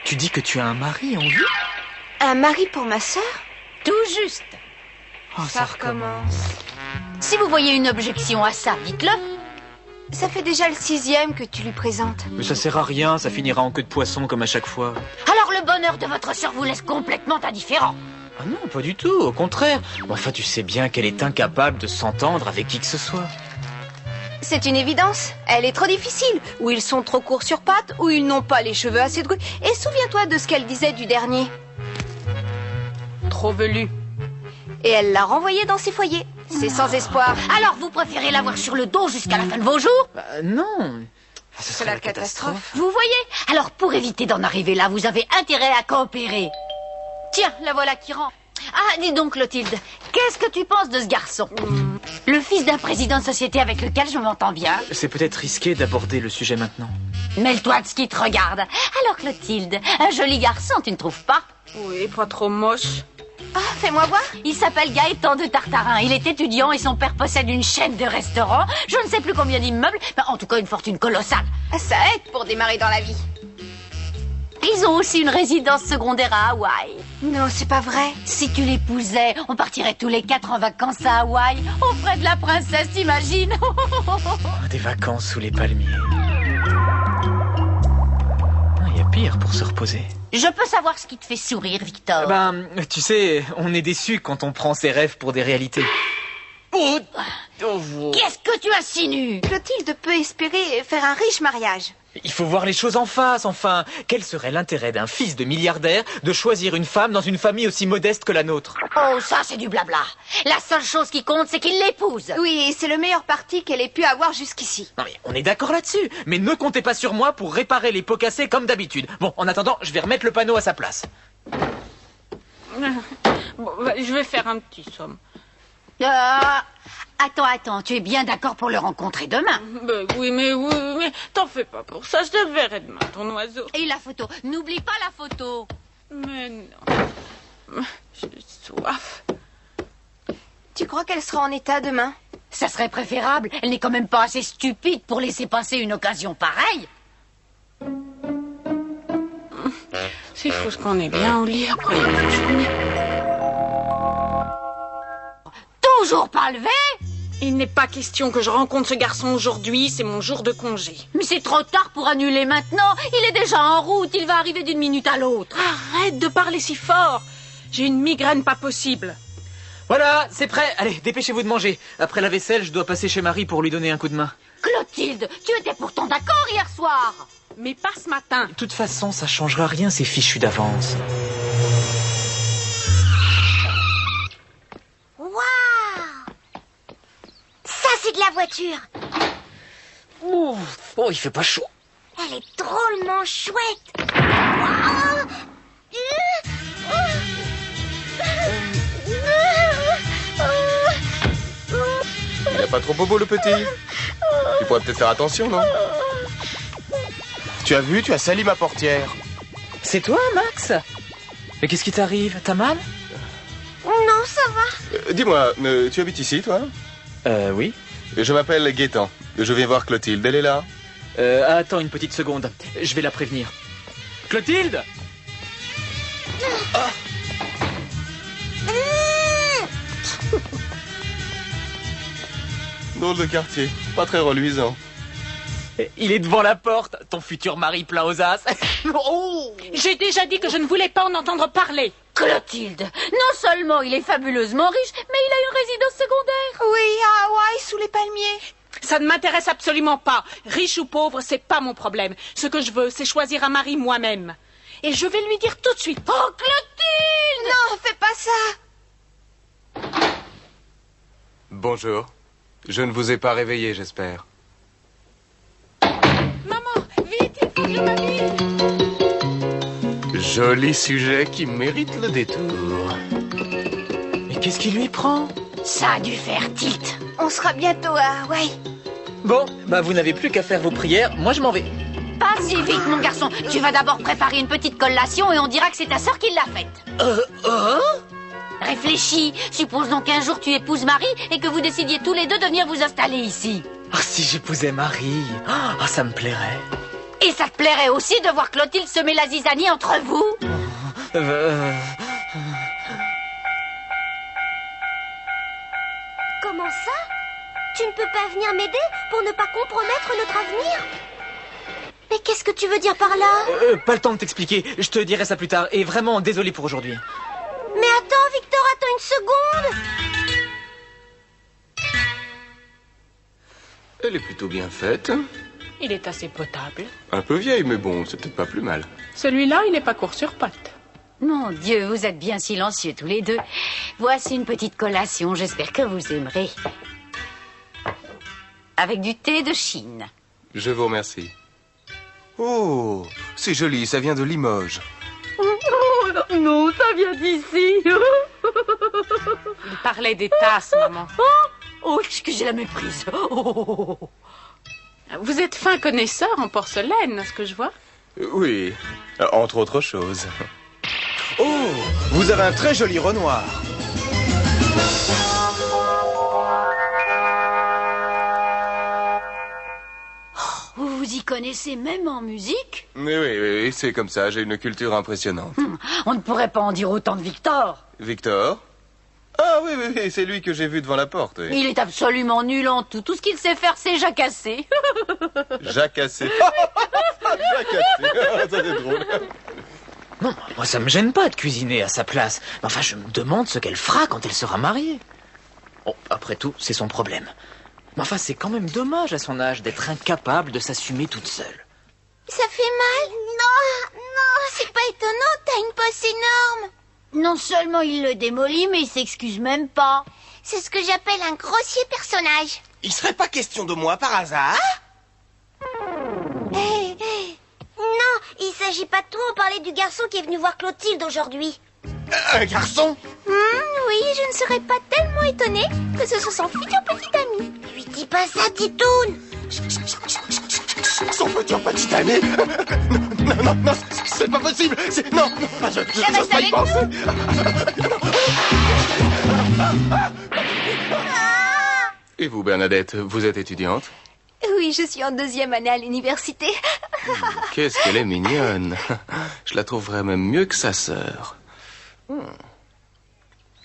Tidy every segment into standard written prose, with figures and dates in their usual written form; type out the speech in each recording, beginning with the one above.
Tu dis que tu as un mari en vue? Un mari pour ma sœur? Tout juste. Oh, ça recommence. Si vous voyez une objection à ça, dites-le. Ça fait déjà le 6e que tu lui présentes. Mais ça sert à rien, ça finira en queue de poisson comme à chaque fois. Alors le bonheur de votre sœur vous laisse complètement indifférent. Ah non, pas du tout, au contraire. Enfin, tu sais bien qu'elle est incapable de s'entendre avec qui que ce soit. C'est une évidence. Elle est trop difficile. Ou ils sont trop courts sur pattes, ou ils n'ont pas les cheveux assez drus. Et souviens-toi de ce qu'elle disait du dernier. Trop velu. Et elle l'a renvoyé dans ses foyers. C'est sans espoir. Alors vous préférez l'avoir sur le dos jusqu'à la fin de vos jours? Non. Ah, ce C'est serait la catastrophe. Vous voyez? Alors pour éviter d'en arriver là, vous avez intérêt à coopérer. Tiens, la voilà qui rentre. Ah, dis donc Clotilde, qu'est-ce que tu penses de ce garçon? Le fils d'un président de société avec lequel je m'entends bien. C'est peut-être risqué d'aborder le sujet maintenant. Mêle-toi de ce qui te regarde. Alors Clotilde, un joli garçon, tu ne trouves pas? Oui, pas trop moche. Ah, fais-moi voir. Il s'appelle Gaëtan de Tartarin. Il est étudiant et son père possède une chaîne de restaurants. Je ne sais plus combien d'immeubles, mais en tout cas une fortune colossale. Ça aide pour démarrer dans la vie. Ils ont aussi une résidence secondaire à Hawaï. Non, c'est pas vrai. Si tu l'épousais, on partirait tous les 4 en vacances à Hawaï. Aux frais de la princesse, t'imagines? Des vacances sous les palmiers. Il y a pire pour se reposer. Je peux savoir ce qui te fait sourire, Victor? Ben, tu sais, on est déçu quand on prend ses rêves pour des réalités. Qu'est-ce que tu insinues? Clotilde peut espérer faire un riche mariage. Il faut voir les choses en face, enfin. Quel serait l'intérêt d'un fils de milliardaire de choisir une femme dans une famille aussi modeste que la nôtre? Oh, ça c'est du blabla. La seule chose qui compte, c'est qu'il l'épouse. Oui, c'est le meilleur parti qu'elle ait pu avoir jusqu'ici. Non mais on est d'accord là-dessus. Mais ne comptez pas sur moi pour réparer les pots cassés comme d'habitude. Bon, en attendant, je vais remettre le panneau à sa place. Bon, je vais faire un petit somme. Attends, tu es bien d'accord pour le rencontrer demain? Oui, mais t'en fais pas pour ça. Je te le verrai demain, ton oiseau. Et la photo? N'oublie pas la photo. Mais non. J'ai soif. Tu crois qu'elle sera en état demain? Ça serait préférable. Elle n'est quand même pas assez stupide pour laisser passer une occasion pareille. S'il faut qu'on est bien au lit après une journée. Toujours pas levé? Il n'est pas question que je rencontre ce garçon aujourd'hui, c'est mon jour de congé. Mais c'est trop tard pour annuler maintenant. Il est déjà en route, il va arriver d'une minute à l'autre. Arrête de parler si fort. J'ai une migraine pas possible. Voilà, c'est prêt. Allez, dépêchez-vous de manger. Après la vaisselle, je dois passer chez Marie pour lui donner un coup de main. Clotilde, tu étais pourtant d'accord hier soir. Mais pas ce matin. De toute façon, ça changera rien, c'est fichu d'avance. Ça, c'est de la voiture. Oh, il fait pas chaud. Elle est drôlement chouette. Waouh. Il n'est pas trop bobo, le petit. Tu pourrais peut-être faire attention, non? Tu as vu, tu as sali ma portière. C'est toi, Max? Mais qu'est-ce qui t'arrive? T'as mal? Non, ça va. Dis-moi, tu habites ici, toi? Oui. Je m'appelle Gaëtan. Je viens voir Clotilde. Elle est là? Attends une petite seconde. Je vais la prévenir. Clotilde! Ah. Drôle de quartier. Pas très reluisant. Il est devant la porte, ton futur mari plein aux as. Oh! J'ai déjà dit que je ne voulais pas en entendre parler. Clotilde, non seulement il est fabuleusement riche, mais il a une résidence secondaire. Oui, à Hawaï, sous les palmiers. Ça ne m'intéresse absolument pas. Riche ou pauvre, c'est pas mon problème. Ce que je veux, c'est choisir un mari moi-même. Et je vais lui dire tout de suite. Oh, Clotilde! Non, fais pas ça. Bonjour. Je ne vous ai pas réveillé, j'espère. Maman, vite, il faut que je m'habille. Joli sujet qui mérite le détour. Mais qu'est-ce qui lui prend? Ça a dû faire tilt. On sera bientôt à Hawaï. Bon, bah vous n'avez plus qu'à faire vos prières, moi je m'en vais. Pas si vite, mon garçon. Tu vas d'abord préparer une petite collation et on dira que c'est ta sœur qui l'a faite. Réfléchis. Suppose donc qu'un jour tu épouses Marie et que vous décidiez tous les deux de venir vous installer ici. Ah, si j'épousais Marie, ça me plairait. Et ça te plairait aussi de voir Clotilde semer la zizanie entre vous? Comment ça? Tu ne peux pas venir m'aider pour ne pas compromettre notre avenir? Mais qu'est-ce que tu veux dire par là? Pas le temps de t'expliquer, je te dirai ça plus tard. Et vraiment, désolé pour aujourd'hui. Mais attends, Victor, attends une seconde! Elle est plutôt bien faite. Il est assez potable. Un peu vieille, mais bon, c'est peut-être pas plus mal. Celui-là, il n'est pas court sur pattes. Mon Dieu, vous êtes bien silencieux tous les deux. Voici une petite collation, j'espère que vous aimerez. Avec du thé de Chine. Je vous remercie. Oh, c'est joli, ça vient de Limoges. Non, ça vient d'ici. Il parlait des tasses, maman. Oh, excusez la méprise. Oh. Vous êtes fin connaisseur en porcelaine, ce que je vois. Oui, entre autres choses. Oh, vous avez un très joli Renoir. Vous vous y connaissez même en musique? Mais oui, c'est comme ça, j'ai une culture impressionnante. On ne pourrait pas en dire autant de Victor. Victor? Ah oui, c'est lui que j'ai vu devant la porte. Oui. Il est absolument nul en tout. Tout ce qu'il sait faire, c'est jacasser. Jacasser. Jacasser. Ça c'est drôle. Non, moi ça me gêne pas de cuisiner à sa place. Mais enfin, je me demande ce qu'elle fera quand elle sera mariée. Bon, après tout, c'est son problème. Mais enfin, c'est quand même dommage à son âge d'être incapable de s'assumer toute seule. Ça fait mal? Non, c'est pas étonnant, t'as une poisse énorme. Non seulement il le démolit, mais il s'excuse même pas. C'est ce que j'appelle un grossier personnage. Il serait pas question de moi par hasard? Non, il s'agit pas de toi, on parlait du garçon qui est venu voir Clotilde aujourd'hui. Un garçon? Oui, je ne serais pas tellement étonnée que ce soit son futur petit ami. Lui dis pas ça, Titoune. Son futur petit ami? Non, c'est pas possible. Non, je reste pas y avec penser. Et vous, Bernadette, vous êtes étudiante? Oui, je suis en 2e année à l'université. Qu'est-ce qu'elle est mignonne. Je la trouverais même mieux que sa sœur.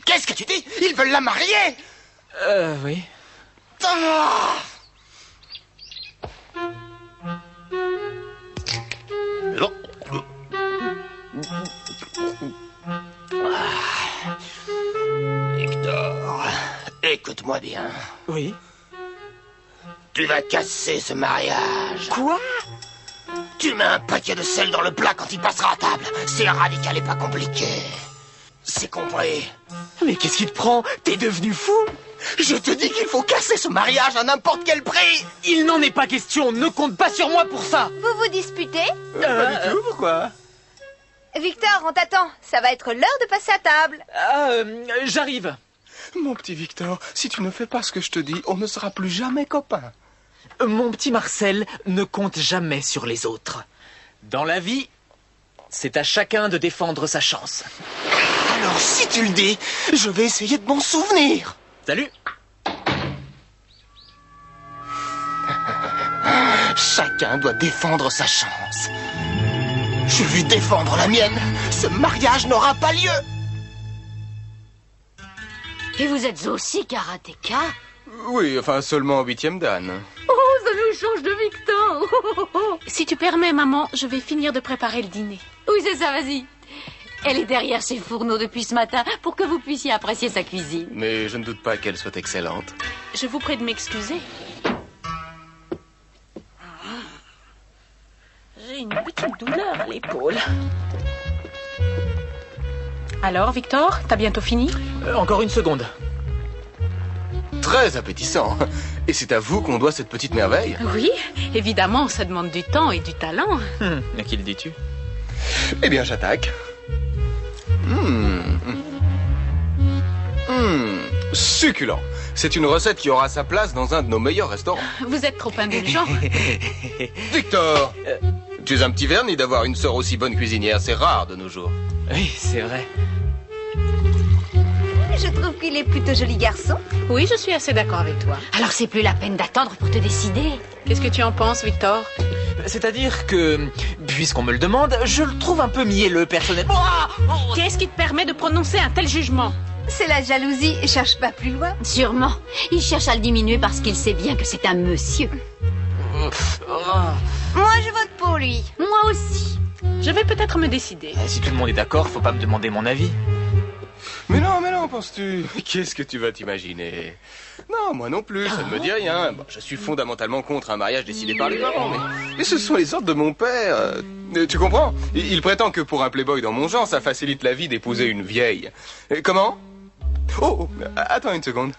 Qu'est-ce que tu dis? Ils veulent la marier? Oui. Ah! Victor, écoute-moi bien. Oui. Tu vas casser ce mariage. Quoi? Tu mets un paquet de sel dans le plat quand il passera à table. C'est radical et pas compliqué. C'est compris. Mais qu'est-ce qui te prend? T'es devenu fou? Je te dis qu'il faut casser ce mariage à n'importe quel prix. Il n'en est pas question, ne compte pas sur moi pour ça. Vous vous disputez? Pas du tout, pourquoi? Victor, on t'attend. Ça va être l'heure de passer à table. J'arrive. Mon petit Victor, si tu ne fais pas ce que je te dis, on ne sera plus jamais copains. Mon petit Marcel ne compte jamais sur les autres. Dans la vie, c'est à chacun de défendre sa chance. Alors si tu le dis, je vais essayer de m'en souvenir. Salut. Chacun doit défendre sa chance. Je vais défendre la mienne. Ce mariage n'aura pas lieu. Et vous êtes aussi karatéka? Oui, enfin seulement en 8e dan. Oh, ça nous change de Victor. Si tu permets, maman, je vais finir de préparer le dîner. Oui, c'est ça, vas-y. Elle est derrière ses fourneaux depuis ce matin pour que vous puissiez apprécier sa cuisine. Mais je ne doute pas qu'elle soit excellente. Je vous prie de m'excuser. J'ai une petite douleur à l'épaule. Alors, Victor, t'as bientôt fini? Encore une seconde. Très appétissant. Et c'est à vous qu'on doit cette petite merveille? Oui, évidemment, ça demande du temps et du talent. À qui le dis-tu? Eh bien, j'attaque. Succulent. C'est une recette qui aura sa place dans un de nos meilleurs restaurants. Vous êtes trop indulgent. Victor, tu es un petit vernis d'avoir une sœur aussi bonne cuisinière. C'est rare de nos jours. Oui, c'est vrai. Je trouve qu'il est plutôt joli garçon. Oui, je suis assez d'accord avec toi. Alors c'est plus la peine d'attendre pour te décider. Qu'est-ce que tu en penses, Victor? C'est-à-dire que, puisqu'on me le demande, je le trouve un peu mielleux personnellement. Qu'est-ce qui te permet de prononcer un tel jugement? C'est la jalousie, cherche pas plus loin. Sûrement. Il cherche à le diminuer parce qu'il sait bien que c'est un monsieur. Moi, je vote pour lui. Moi aussi. Je vais peut-être me décider. Si tout le monde est d'accord, faut pas me demander mon avis. Mais non, penses-tu? Qu'est-ce que tu vas t'imaginer? Non, moi non plus, ça ne me dit rien. Bon, je suis fondamentalement contre un mariage décidé par les parents, mais ce sont les ordres de mon père. Tu comprends? Il prétend que pour un playboy dans mon genre, ça facilite la vie d'épouser une vieille. Comment? Oh, attends une seconde.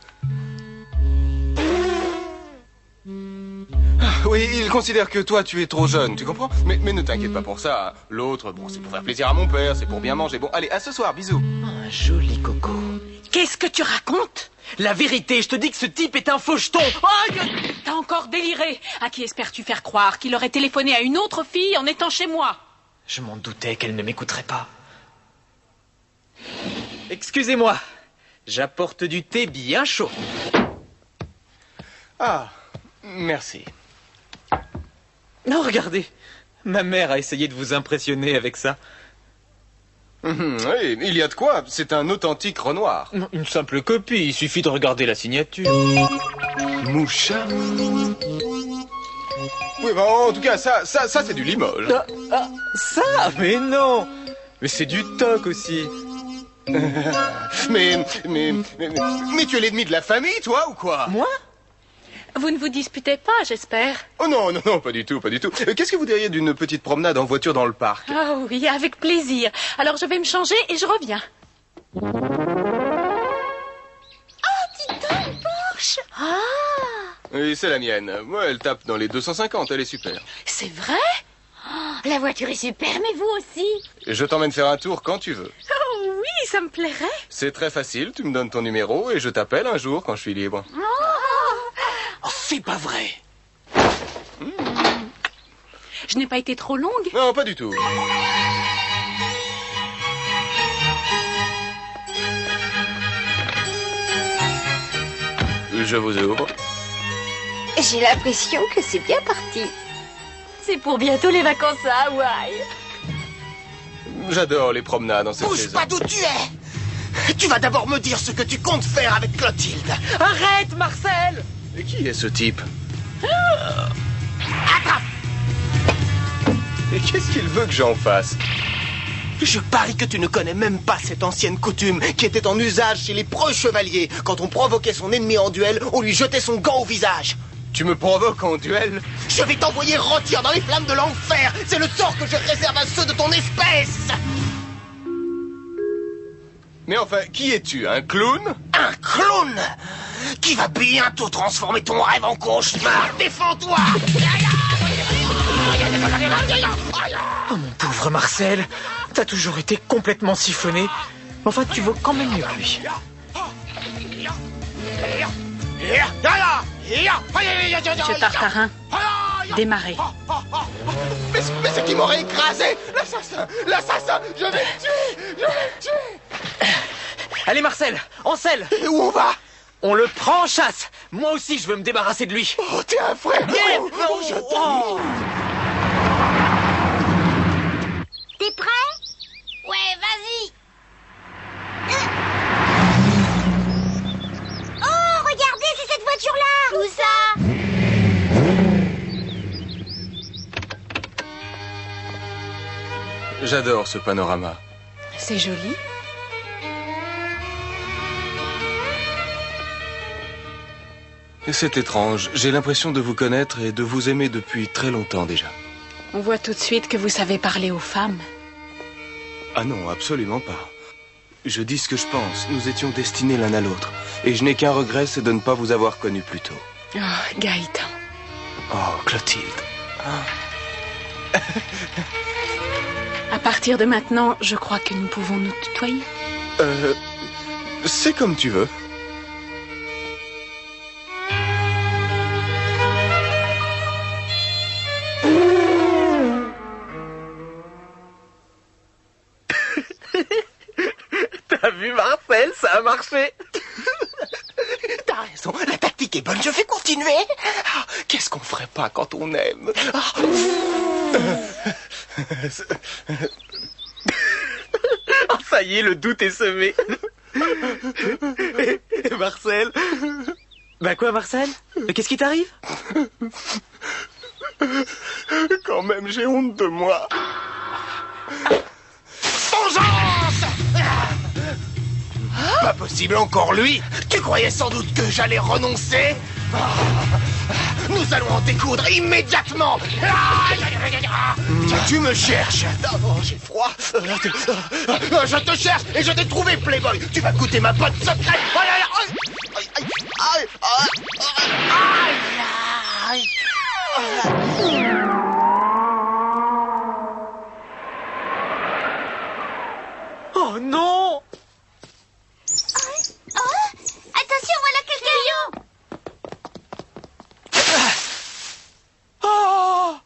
Oui, il considère que toi, tu es trop jeune, tu comprends? Mais ne t'inquiète pas pour ça. L'autre, bon, c'est pour faire plaisir à mon père, c'est pour bien manger. Bon, allez, à ce soir, bisous. Un joli coco. Qu'est-ce que tu racontes? La vérité, je te dis que ce type est un faucheton. T'as encore déliré. À qui espères-tu faire croire qu'il aurait téléphoné à une autre fille en étant chez moi? Je m'en doutais qu'elle ne m'écouterait pas. Excusez-moi, j'apporte du thé bien chaud. Ah, merci. Non, regardez, ma mère a essayé de vous impressionner avec ça. Oui, il y a de quoi, c'est un authentique Renoir. Une simple copie, il suffit de regarder la signature. Moucha. Oui, bah, en tout cas, ça c'est du Limoges. Ça? Mais non. Mais c'est du toc aussi. mais tu es l'ennemi de la famille, toi, ou quoi? Moi? Vous ne vous disputez pas, j'espère. Oh non, pas du tout. Qu'est-ce que vous diriez d'une petette promenade en voiture dans le parc? Ah oui, avec plaisir. Alors je vais me changer et je reviens. Oh, dis donc, une Porsche. Oui, c'est la mienne. Moi, elle tape dans les 250, elle est super. C'est vrai? La voiture est super, mais vous aussi. Je t'emmène faire un tour quand tu veux. Oh oui, ça me plairait. C'est très facile, tu me donnes ton numéro et je t'appelle un jour quand je suis libre. Oh, c'est pas vrai. Je n'ai pas été trop longue. Non, pas du tout. Je vous ouvre. J'ai l'impression que c'est bien parti. C'est pour bientôt les vacances à Hawaï. J'adore les promenades en cette Bouge saison. pas d'où tu es. Tu vas d'abord me dire ce que tu comptes faire avec Clotilde. Arrête, Marcel! Et qui est ce type? Et qu'est-ce qu'il veut que j'en fasse? Je parie que tu ne connais même pas cette ancienne coutume qui était en usage chez les preux chevaliers. Quand on provoquait son ennemi en duel, on lui jetait son gant au visage. Tu me provoques en duel? Je vais t'envoyer rôtir dans les flammes de l'enfer. C'est le sort que je réserve à ceux de ton espèce. Mais enfin, qui es-tu? Un clown? Un clown qui va bientôt transformer ton rêve en cauchemar. Défends-toi. Oh, mon pauvre Marcel, t'as toujours été complètement siphonné. Enfin, tu vaux quand même mieux que lui. Monsieur Tartarin, démarrez. Mais c'est qui m'aurait écrasé? L'assassin, je vais le tuer. Allez, Marcel, en selle. Et où on va? On le prend en chasse. Moi aussi, je veux me débarrasser de lui. Oh, t'es un frère. Oh, je t'aime. T'es prêt? Ouais, vas-y. Oh, regardez, c'est cette voiture-là. Où ça? J'adore ce panorama. C'est joli. Et c'est étrange, j'ai l'impression de vous connaître et de vous aimer depuis très longtemps déjà. On voit tout de suite que vous savez parler aux femmes. Ah non, absolument pas. Je dis ce que je pense, nous étions destinés l'un à l'autre. Et je n'ai qu'un regret, c'est de ne pas vous avoir connu plus tôt. Oh, Gaëtan. Oh, Clotilde. À partir de maintenant, je crois que nous pouvons nous tutoyer. C'est comme tu veux. T'as vu, Marcel, ça a marché. T'as raison, la tactique est bonne, je vais continuer. Ah, qu'est-ce qu'on ferait pas quand on aime? Ah. Ah, ça y est, le doute est semé. Et Marcel? Bah quoi, Marcel? Qu'est-ce qui t'arrive? Quand même, j'ai honte de moi. Vengeance! Pas possible, encore lui? Tu croyais sans doute que j'allais renoncer? Nous allons en découdre immédiatement. Tu me cherches. Oh, j'ai froid. Je te cherche et je t'ai trouvé, Playboy. Tu vas goûter ma botte secrète. Oh non! Attention, voilà quelqu'un. Oh!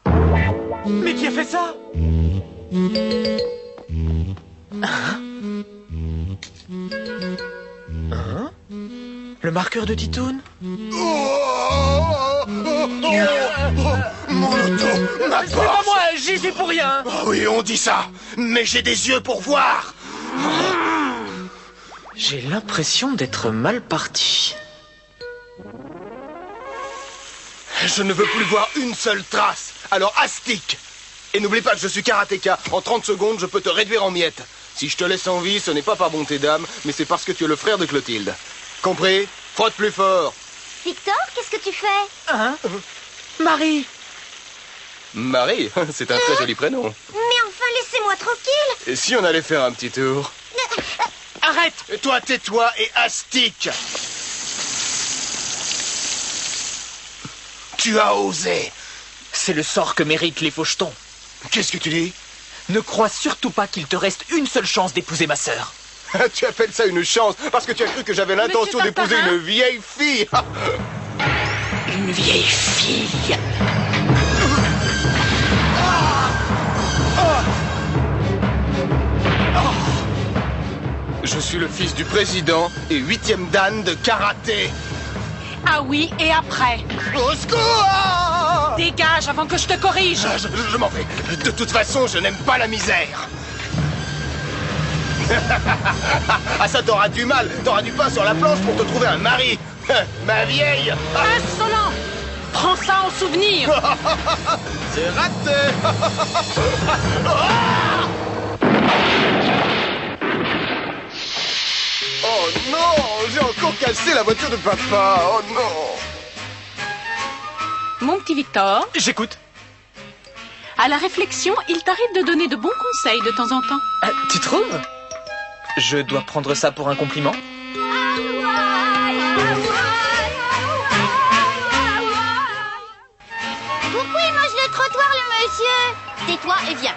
Mais qui a fait ça? Hein? Le marqueur de Titoun? Mon auto, ma C'est pas Porsche. moi, j'y suis pour rien! Ah oui, on dit ça. Mais j'ai des yeux pour voir. J'ai l'impression d'être mal parti. Je ne veux plus voir une seule trace. Alors astique. Et n'oublie pas que je suis karatéka. En 30 secondes, je peux te réduire en miettes. Si je te laisse en vie, ce n'est pas par bonté d'âme, mais c'est parce que tu es le frère de Clotilde. Compris? Frotte plus fort. Victor, qu'est-ce que tu fais? Hein? Marie! Marie, c'est un très joli prénom. Mais enfin, laissez-moi tranquille. Et si on allait faire un petit tour? Arrête! Et toi, tais-toi et astique. Tu as osé. C'est le sort que méritent les fauchetons. Qu'est-ce que tu dis? Ne crois surtout pas qu'il te reste une seule chance d'épouser ma sœur. Tu appelles ça une chance parce que tu as cru que j'avais l'intention Monsieur d'épouser Tartarin? une vieille fille. Une vieille fille. Je suis le fils du président. Et 8e dan de karaté. Ah oui, et après? Au secours! Dégage avant que je te corrige. Je m'en vais. De toute façon, je n'aime pas la misère. Ah ça, t'auras du mal. T'auras du pain sur la planche pour te trouver un mari. Ma vieille. Insolent! Prends ça en souvenir. C'est raté. Oh non, j'ai encore cassé la voiture de papa. Oh non. Mon petit Victor, J'écoute. à la réflexion, il t'arrive de donner de bons conseils de temps en temps. Tu trouves? Je dois prendre ça pour un compliment? Pourquoi il mange le trottoir, le monsieur? Tais-toi et viens.